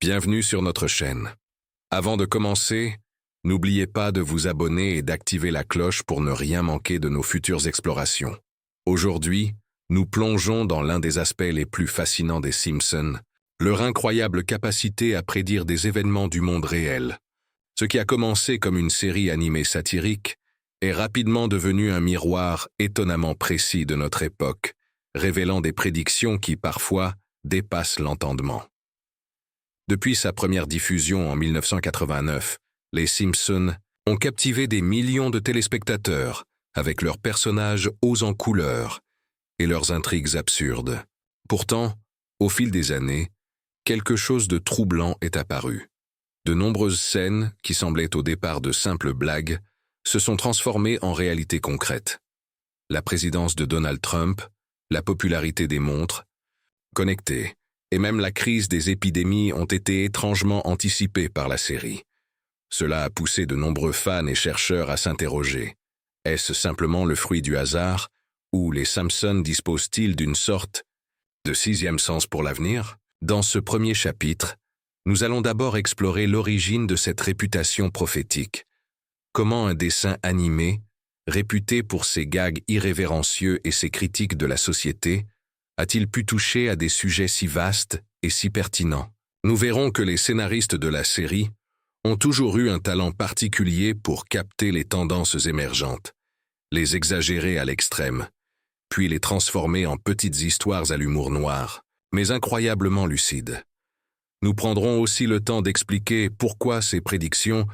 Bienvenue sur notre chaîne. Avant de commencer, n'oubliez pas de vous abonner et d'activer la cloche pour ne rien manquer de nos futures explorations. Aujourd'hui, nous plongeons dans l'un des aspects les plus fascinants des Simpsons, leur incroyable capacité à prédire des événements du monde réel. Ce qui a commencé comme une série animée satirique est rapidement devenu un miroir étonnamment précis de notre époque, révélant des prédictions qui parfois dépassent l'entendement. Depuis sa première diffusion en 1989, les Simpsons ont captivé des millions de téléspectateurs avec leurs personnages hauts en couleur et leurs intrigues absurdes. Pourtant, au fil des années, quelque chose de troublant est apparu. De nombreuses scènes, qui semblaient au départ de simples blagues, se sont transformées en réalité concrète. La présidence de Donald Trump, la popularité des montres connectées, et même la crise des épidémies ont été étrangement anticipées par la série. Cela a poussé de nombreux fans et chercheurs à s'interroger. Est-ce simplement le fruit du hasard, ou les Simpsons disposent-ils d'une sorte de sixième sens pour l'avenir? Dans ce premier chapitre, nous allons d'abord explorer l'origine de cette réputation prophétique. Comment un dessin animé, réputé pour ses gags irrévérencieux et ses critiques de la société, a-t-il pu toucher à des sujets si vastes et si pertinents? Nous verrons que les scénaristes de la série ont toujours eu un talent particulier pour capter les tendances émergentes, les exagérer à l'extrême, puis les transformer en petites histoires à l'humour noir, mais incroyablement lucides. Nous prendrons aussi le temps d'expliquer pourquoi ces prédictions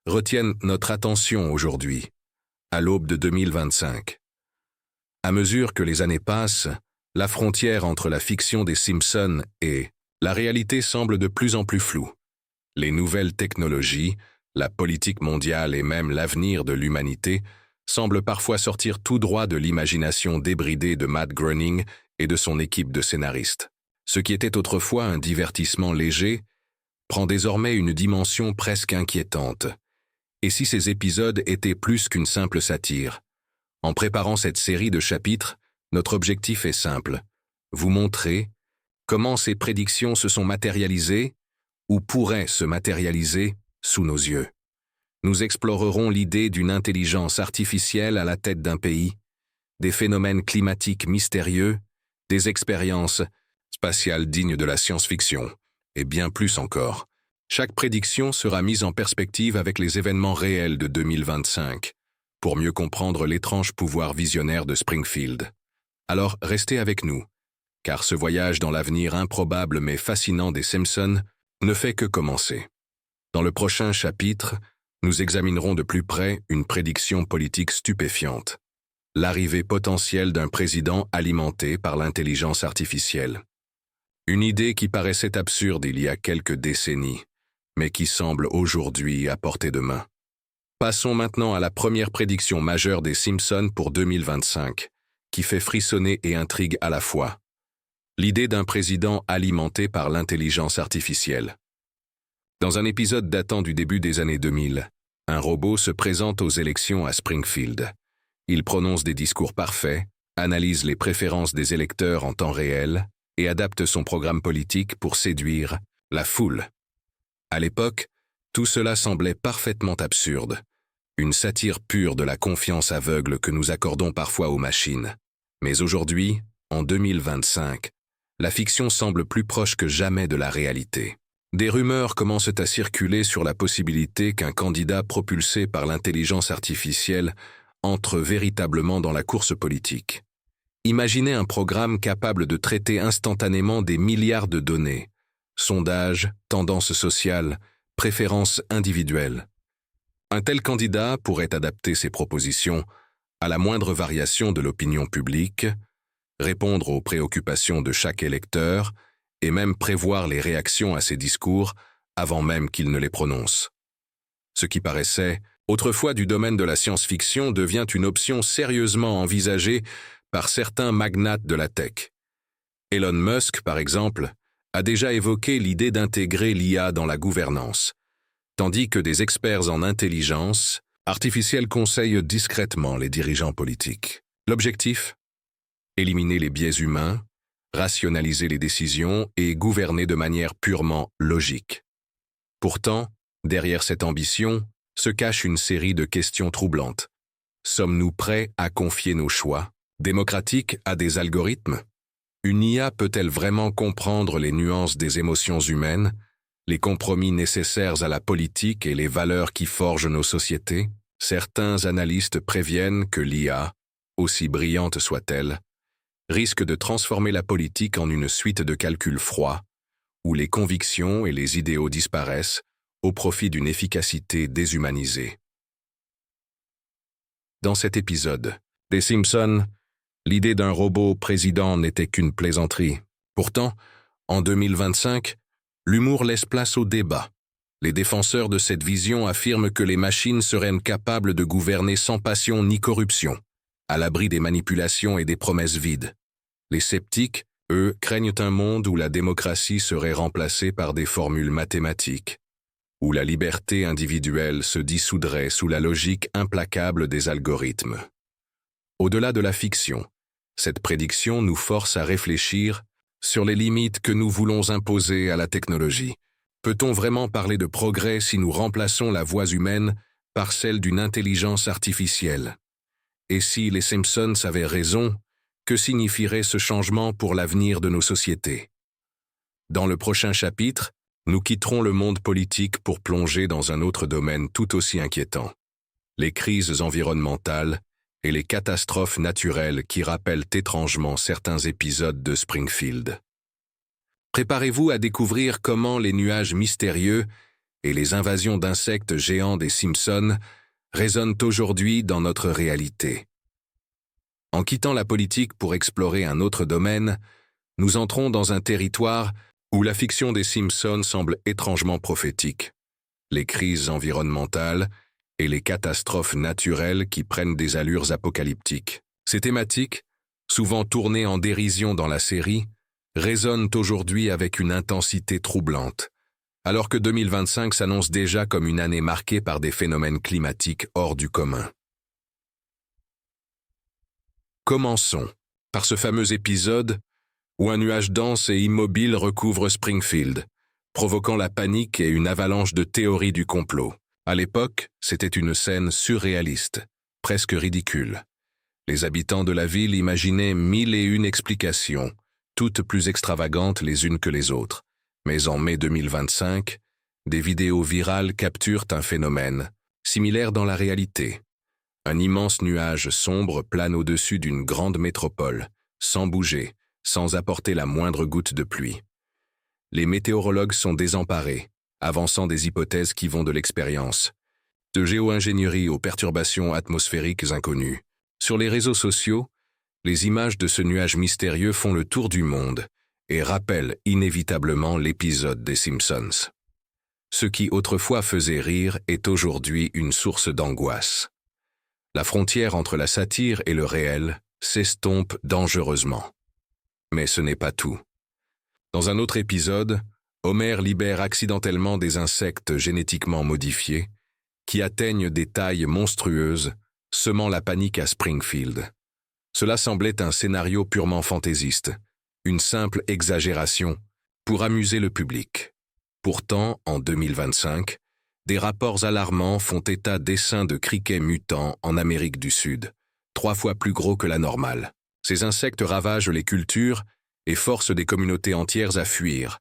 retiennent notre attention aujourd'hui, à l'aube de 2025. À mesure que les années passent, la frontière entre la fiction des Simpsons et la réalité semble de plus en plus floue. Les nouvelles technologies, la politique mondiale et même l'avenir de l'humanité semblent parfois sortir tout droit de l'imagination débridée de Matt Groening et de son équipe de scénaristes. Ce qui était autrefois un divertissement léger prend désormais une dimension presque inquiétante. Et si ces épisodes étaient plus qu'une simple satire? En préparant cette série de chapitres, notre objectif est simple: vous montrer comment ces prédictions se sont matérialisées ou pourraient se matérialiser sous nos yeux. Nous explorerons l'idée d'une intelligence artificielle à la tête d'un pays, des phénomènes climatiques mystérieux, des expériences spatiales dignes de la science-fiction, et bien plus encore. Chaque prédiction sera mise en perspective avec les événements réels de 2025, pour mieux comprendre l'étrange pouvoir visionnaire de Springfield. Alors restez avec nous, car ce voyage dans l'avenir improbable mais fascinant des Simpsons ne fait que commencer. Dans le prochain chapitre, nous examinerons de plus près une prédiction politique stupéfiante: l'arrivée potentielle d'un président alimenté par l'intelligence artificielle. Une idée qui paraissait absurde il y a quelques décennies, mais qui semble aujourd'hui à portée de main. Passons maintenant à la première prédiction majeure des Simpsons pour 2025, qui fait frissonner et intrigue à la fois. L'idée d'un président alimenté par l'intelligence artificielle. Dans un épisode datant du début des années 2000, un robot se présente aux élections à Springfield. Il prononce des discours parfaits, analyse les préférences des électeurs en temps réel et adapte son programme politique pour séduire la foule. À l'époque, tout cela semblait parfaitement absurde, une satire pure de la confiance aveugle que nous accordons parfois aux machines. Mais aujourd'hui, en 2025, la fiction semble plus proche que jamais de la réalité. Des rumeurs commencent à circuler sur la possibilité qu'un candidat propulsé par l'intelligence artificielle entre véritablement dans la course politique. Imaginez un programme capable de traiter instantanément des milliards de données, sondages, tendances sociales, préférences individuelles. Un tel candidat pourrait adapter ses propositions à la moindre variation de l'opinion publique, répondre aux préoccupations de chaque électeur et même prévoir les réactions à ses discours avant même qu'il ne les prononce. Ce qui paraissait autrefois du domaine de la science-fiction devient une option sérieusement envisagée par certains magnates de la tech. Elon Musk, par exemple, a déjà évoqué l'idée d'intégrer l'IA dans la gouvernance, tandis que des experts en intelligence artificielle conseillent discrètement les dirigeants politiques. L'objectif? Éliminer les biais humains, rationaliser les décisions et gouverner de manière purement logique. Pourtant, derrière cette ambition, se cache une série de questions troublantes. Sommes-nous prêts à confier nos choix démocratiques à des algorithmes? Une IA peut-elle vraiment comprendre les nuances des émotions humaines, les compromis nécessaires à la politique et les valeurs qui forgent nos sociétés? Certains analystes préviennent que l'IA, aussi brillante soit-elle, risque de transformer la politique en une suite de calculs froids, où les convictions et les idéaux disparaissent au profit d'une efficacité déshumanisée. Dans cet épisode des Simpsons, l'idée d'un robot président n'était qu'une plaisanterie. Pourtant, en 2025, l'humour laisse place au débat. Les défenseurs de cette vision affirment que les machines seraient capables de gouverner sans passion ni corruption, à l'abri des manipulations et des promesses vides. Les sceptiques, eux, craignent un monde où la démocratie serait remplacée par des formules mathématiques, où la liberté individuelle se dissoudrait sous la logique implacable des algorithmes. Au-delà de la fiction, cette prédiction nous force à réfléchir sur les limites que nous voulons imposer à la technologie. Peut-on vraiment parler de progrès si nous remplaçons la voix humaine par celle d'une intelligence artificielle? Et si les Simpsons avaient raison, que signifierait ce changement pour l'avenir de nos sociétés? Dans le prochain chapitre, nous quitterons le monde politique pour plonger dans un autre domaine tout aussi inquiétant: les crises environnementales et les catastrophes naturelles qui rappellent étrangement certains épisodes de Springfield. Préparez-vous à découvrir comment les nuages mystérieux et les invasions d'insectes géants des Simpsons résonnent aujourd'hui dans notre réalité. En quittant la politique pour explorer un autre domaine, nous entrons dans un territoire où la fiction des Simpsons semble étrangement prophétique. Les crises environnementales et les catastrophes naturelles qui prennent des allures apocalyptiques. Ces thématiques, souvent tournées en dérision dans la série, résonnent aujourd'hui avec une intensité troublante, alors que 2025 s'annonce déjà comme une année marquée par des phénomènes climatiques hors du commun. Commençons par ce fameux épisode où un nuage dense et immobile recouvre Springfield, provoquant la panique et une avalanche de théories du complot. À l'époque, c'était une scène surréaliste, presque ridicule. Les habitants de la ville imaginaient 1001 explications, toutes plus extravagantes les unes que les autres. Mais en mai 2025, des vidéos virales capturent un phénomène, similaire dans la réalité. Un immense nuage sombre plane au-dessus d'une grande métropole, sans bouger, sans apporter la moindre goutte de pluie. Les météorologues sont désemparés, avançant des hypothèses qui vont de l'expérience, de géo-ingénierie aux perturbations atmosphériques inconnues. Sur les réseaux sociaux, les images de ce nuage mystérieux font le tour du monde et rappellent inévitablement l'épisode des Simpsons. Ce qui autrefois faisait rire est aujourd'hui une source d'angoisse. La frontière entre la satire et le réel s'estompe dangereusement. Mais ce n'est pas tout. Dans un autre épisode, Homer libère accidentellement des insectes génétiquement modifiés qui atteignent des tailles monstrueuses, semant la panique à Springfield. Cela semblait un scénario purement fantaisiste, une simple exagération pour amuser le public. Pourtant, en 2025, des rapports alarmants font état d'essaims de criquets mutants en Amérique du Sud, 3 fois plus gros que la normale. Ces insectes ravagent les cultures et forcent des communautés entières à fuir,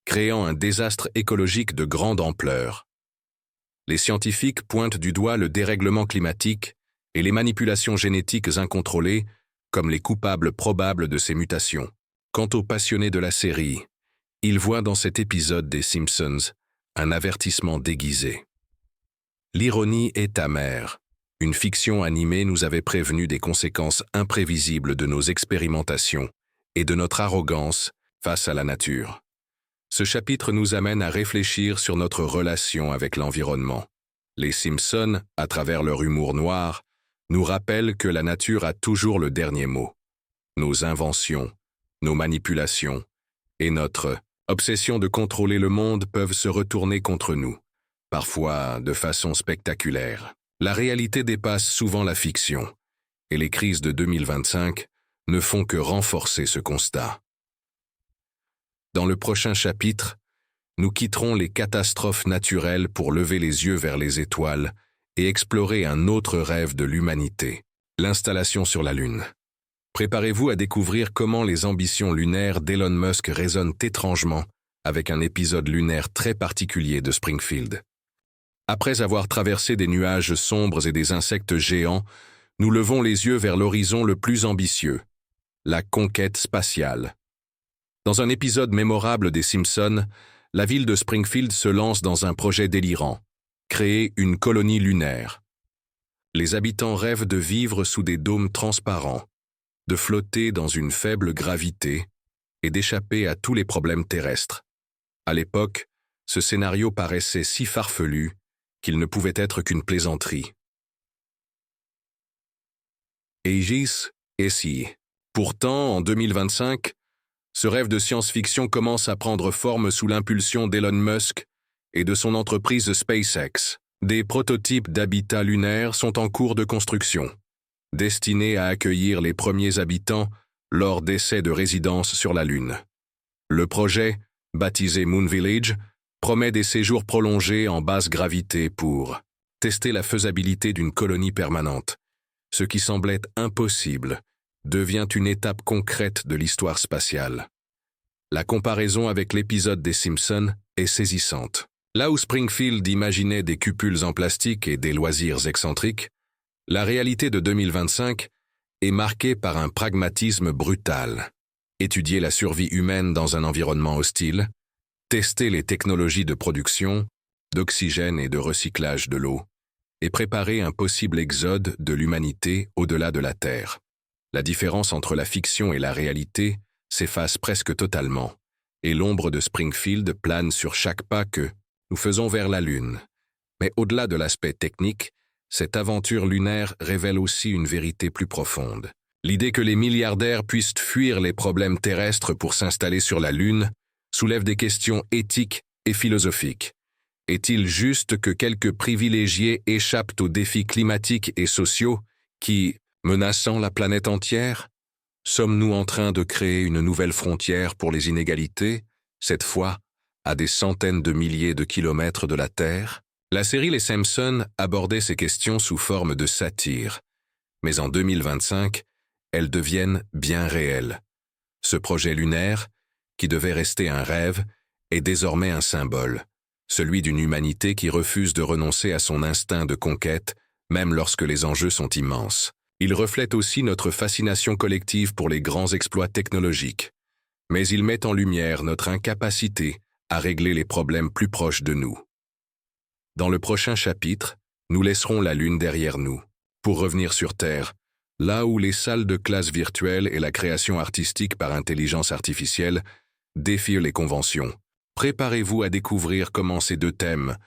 créant un désastre écologique de grande ampleur. Les scientifiques pointent du doigt le dérèglement climatique et les manipulations génétiques incontrôlées comme les coupables probables de ces mutations. Quant aux passionnés de la série, ils voient dans cet épisode des Simpsons un avertissement déguisé. L'ironie est amère. Une fiction animée nous avait prévenu des conséquences imprévisibles de nos expérimentations et de notre arrogance face à la nature. Ce chapitre nous amène à réfléchir sur notre relation avec l'environnement. Les Simpsons, à travers leur humour noir, nous rappellent que la nature a toujours le dernier mot. Nos inventions, nos manipulations et notre obsession de contrôler le monde peuvent se retourner contre nous, parfois de façon spectaculaire. La réalité dépasse souvent la fiction, et les crises de 2025 ne font que renforcer ce constat. Dans le prochain chapitre, nous quitterons les catastrophes naturelles pour lever les yeux vers les étoiles et explorer un autre rêve de l'humanité, l'installation sur la Lune. Préparez-vous à découvrir comment les ambitions lunaires d'Elon Musk résonnent étrangement avec un épisode lunaire très particulier de Springfield. Après avoir traversé des nuages sombres et des insectes géants, nous levons les yeux vers l'horizon le plus ambitieux, la conquête spatiale. Dans un épisode mémorable des Simpsons, la ville de Springfield se lance dans un projet délirant, créer une colonie lunaire. Les habitants rêvent de vivre sous des dômes transparents, de flotter dans une faible gravité et d'échapper à tous les problèmes terrestres. À l'époque, ce scénario paraissait si farfelu qu'il ne pouvait être qu'une plaisanterie. Aegis SI. Pourtant, en 2025, ce rêve de science-fiction commence à prendre forme sous l'impulsion d'Elon Musk et de son entreprise SpaceX. Des prototypes d'habitats lunaires sont en cours de construction, destinés à accueillir les premiers habitants lors d'essais de résidence sur la Lune. Le projet, baptisé Moon Village, promet des séjours prolongés en basse gravité pour tester la faisabilité d'une colonie permanente. Ce qui semblait impossible devient une étape concrète de l'histoire spatiale. La comparaison avec l'épisode des Simpsons est saisissante. Là où Springfield imaginait des cupules en plastique et des loisirs excentriques, la réalité de 2025 est marquée par un pragmatisme brutal. Étudier la survie humaine dans un environnement hostile, tester les technologies de production, d'oxygène et de recyclage de l'eau, et préparer un possible exode de l'humanité au-delà de la Terre. La différence entre la fiction et la réalité s'efface presque totalement, et l'ombre de Springfield plane sur chaque pas que nous faisons vers la Lune. Mais au-delà de l'aspect technique, cette aventure lunaire révèle aussi une vérité plus profonde. L'idée que les milliardaires puissent fuir les problèmes terrestres pour s'installer sur la Lune soulève des questions éthiques et philosophiques. Est-il juste que quelques privilégiés échappent aux défis climatiques et sociaux qui, menaçant la planète entière, sommes-nous en train de créer une nouvelle frontière pour les inégalités, cette fois à des centaines de milliers de kilomètres de la Terre? La série Les Simpsons abordait ces questions sous forme de satire, mais en 2025, elles deviennent bien réelles. Ce projet lunaire, qui devait rester un rêve, est désormais un symbole, celui d'une humanité qui refuse de renoncer à son instinct de conquête, même lorsque les enjeux sont immenses. Il reflète aussi notre fascination collective pour les grands exploits technologiques, mais il met en lumière notre incapacité à régler les problèmes plus proches de nous. Dans le prochain chapitre, nous laisserons la Lune derrière nous, pour revenir sur Terre, là où les salles de classe virtuelles et la création artistique par intelligence artificielle défient les conventions. Préparez-vous à découvrir comment ces deux thèmes,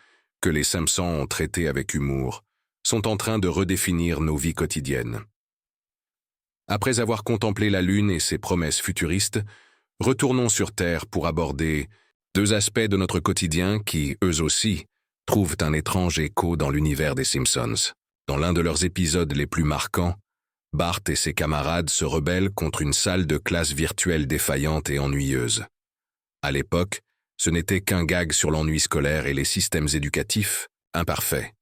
que les Simpsons ont traités avec humour, sont en train de redéfinir nos vies quotidiennes. Après avoir contemplé la Lune et ses promesses futuristes, retournons sur Terre pour aborder deux aspects de notre quotidien qui, eux aussi, trouvent un étrange écho dans l'univers des Simpsons. Dans l'un de leurs épisodes les plus marquants, Bart et ses camarades se rebellent contre une salle de classe virtuelle défaillante et ennuyeuse. À l'époque, ce n'était qu'un gag sur l'ennui scolaire et les systèmes éducatifs imparfaits.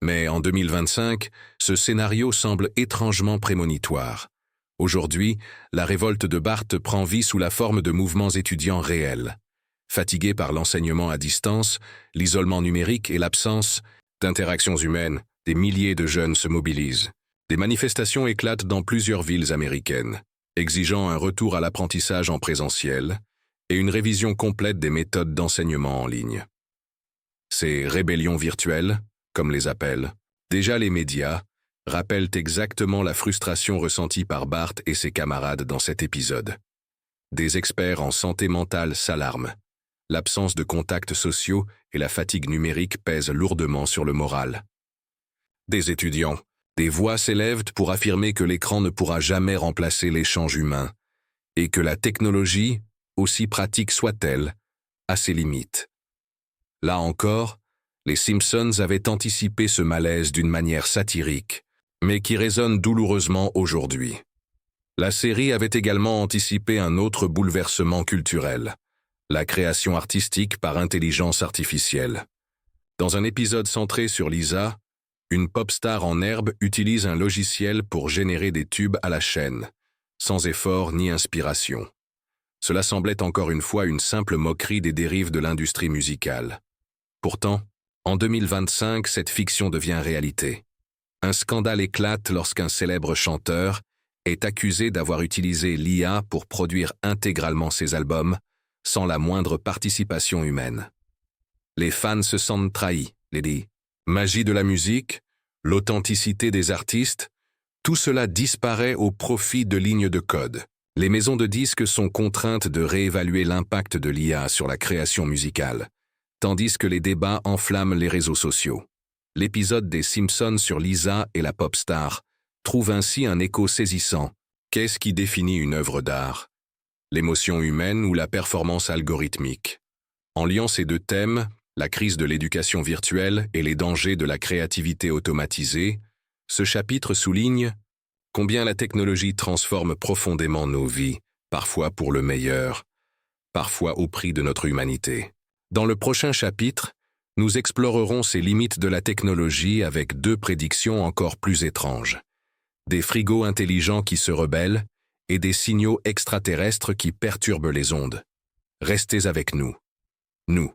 Mais en 2025, ce scénario semble étrangement prémonitoire. Aujourd'hui, la révolte de Bart prend vie sous la forme de mouvements étudiants réels. Fatigués par l'enseignement à distance, l'isolement numérique et l'absence d'interactions humaines, des milliers de jeunes se mobilisent. Des manifestations éclatent dans plusieurs villes américaines, exigeant un retour à l'apprentissage en présentiel et une révision complète des méthodes d'enseignement en ligne. Ces rébellions virtuelles, comme les appellent, déjà les médias, rappellent exactement la frustration ressentie par Bart et ses camarades dans cet épisode. Des experts en santé mentale s'alarment. L'absence de contacts sociaux et la fatigue numérique pèsent lourdement sur le moral. Des étudiants, des voix s'élèvent pour affirmer que l'écran ne pourra jamais remplacer l'échange humain et que la technologie, aussi pratique soit-elle, a ses limites. Là encore, les Simpsons avaient anticipé ce malaise d'une manière satirique, mais qui résonne douloureusement aujourd'hui. La série avait également anticipé un autre bouleversement culturel, la création artistique par intelligence artificielle. Dans un épisode centré sur Lisa, une pop star en herbe utilise un logiciel pour générer des tubes à la chaîne, sans effort ni inspiration. Cela semblait encore une fois une simple moquerie des dérives de l'industrie musicale. Pourtant, en 2025, cette fiction devient réalité. Un scandale éclate lorsqu'un célèbre chanteur est accusé d'avoir utilisé l'IA pour produire intégralement ses albums, sans la moindre participation humaine. Les fans se sentent trahis, les magie de la musique, l'authenticité des artistes, tout cela disparaît au profit de lignes de code. Les maisons de disques sont contraintes de réévaluer l'impact de l'IA sur la création musicale, tandis que les débats enflamment les réseaux sociaux. L'épisode des Simpsons sur Lisa et la pop star trouve ainsi un écho saisissant. Qu'est-ce qui définit une œuvre d'art? L'émotion humaine ou la performance algorithmique? En liant ces deux thèmes, la crise de l'éducation virtuelle et les dangers de la créativité automatisée, ce chapitre souligne combien la technologie transforme profondément nos vies, parfois pour le meilleur, parfois au prix de notre humanité. Dans le prochain chapitre, nous explorerons ces limites de la technologie avec deux prédictions encore plus étranges. Des frigos intelligents qui se rebellent et des signaux extraterrestres qui perturbent les ondes. Restez avec nous. Nous.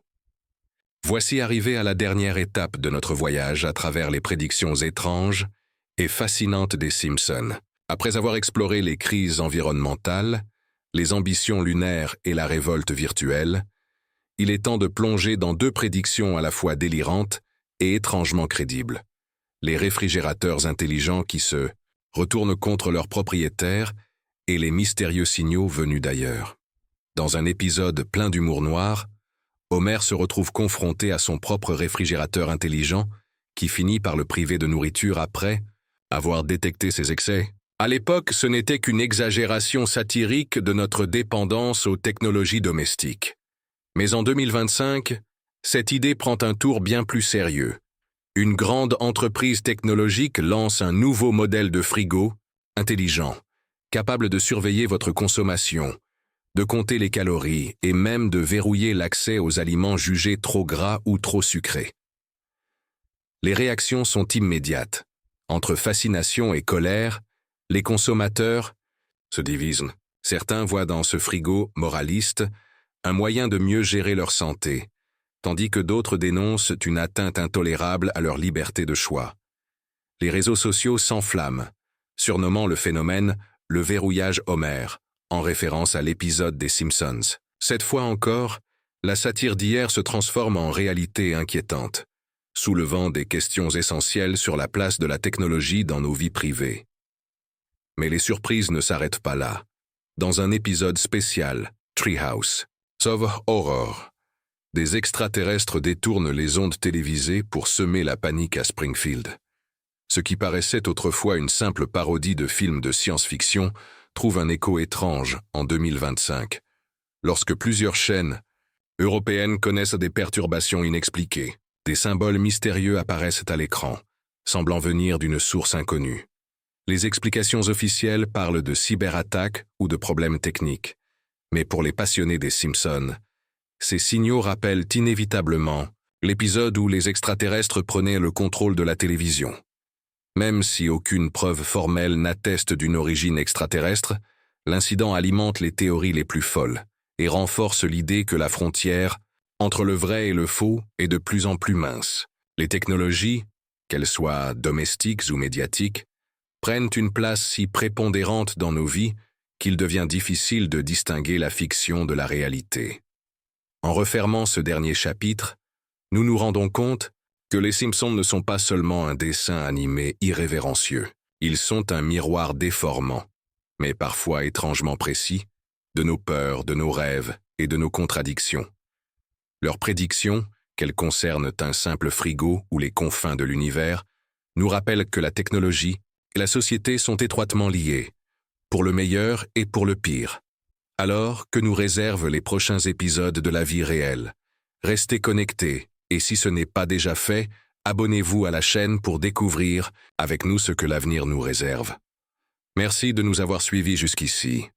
Voici arrivé à la dernière étape de notre voyage à travers les prédictions étranges et fascinantes des Simpsons. Après avoir exploré les crises environnementales, les ambitions lunaires et la révolte virtuelle, il est temps de plonger dans deux prédictions à la fois délirantes et étrangement crédibles. Les réfrigérateurs intelligents qui se retournent contre leurs propriétaires et les mystérieux signaux venus d'ailleurs. Dans un épisode plein d'humour noir, Homer se retrouve confronté à son propre réfrigérateur intelligent qui finit par le priver de nourriture après avoir détecté ses excès. À l'époque, ce n'était qu'une exagération satirique de notre dépendance aux technologies domestiques. Mais en 2025, cette idée prend un tour bien plus sérieux. Une grande entreprise technologique lance un nouveau modèle de frigo, intelligent, capable de surveiller votre consommation, de compter les calories et même de verrouiller l'accès aux aliments jugés trop gras ou trop sucrés. Les réactions sont immédiates. Entre fascination et colère, les consommateurs se divisent. Certains voient dans ce frigo moraliste un moyen de mieux gérer leur santé, tandis que d'autres dénoncent une atteinte intolérable à leur liberté de choix. Les réseaux sociaux s'enflamment, surnommant le phénomène le verrouillage Homer, en référence à l'épisode des Simpsons. Cette fois encore, la satire d'hier se transforme en réalité inquiétante, soulevant des questions essentielles sur la place de la technologie dans nos vies privées. Mais les surprises ne s'arrêtent pas là. Dans un épisode spécial, Treehouse of Horror, des extraterrestres détournent les ondes télévisées pour semer la panique à Springfield. Ce qui paraissait autrefois une simple parodie de film de science-fiction trouve un écho étrange en 2025, lorsque plusieurs chaînes européennes connaissent des perturbations inexpliquées. Des symboles mystérieux apparaissent à l'écran, semblant venir d'une source inconnue. Les explications officielles parlent de cyberattaques ou de problèmes techniques, mais pour les passionnés des Simpsons, ces signaux rappellent inévitablement l'épisode où les extraterrestres prenaient le contrôle de la télévision. Même si aucune preuve formelle n'atteste d'une origine extraterrestre, l'incident alimente les théories les plus folles et renforce l'idée que la frontière entre le vrai et le faux est de plus en plus mince. Les technologies, qu'elles soient domestiques ou médiatiques, prennent une place si prépondérante dans nos vies qu'il devient difficile de distinguer la fiction de la réalité. En refermant ce dernier chapitre, nous nous rendons compte que les Simpsons ne sont pas seulement un dessin animé irrévérencieux. Ils sont un miroir déformant, mais parfois étrangement précis, de nos peurs, de nos rêves et de nos contradictions. Leurs prédictions, qu'elles concernent un simple frigo ou les confins de l'univers, nous rappellent que la technologie et la société sont étroitement liées, pour le meilleur et pour le pire. Alors, que nous réservent les prochains épisodes de la vie réelle? Restez connectés, et si ce n'est pas déjà fait, abonnez-vous à la chaîne pour découvrir avec nous ce que l'avenir nous réserve. Merci de nous avoir suivis jusqu'ici.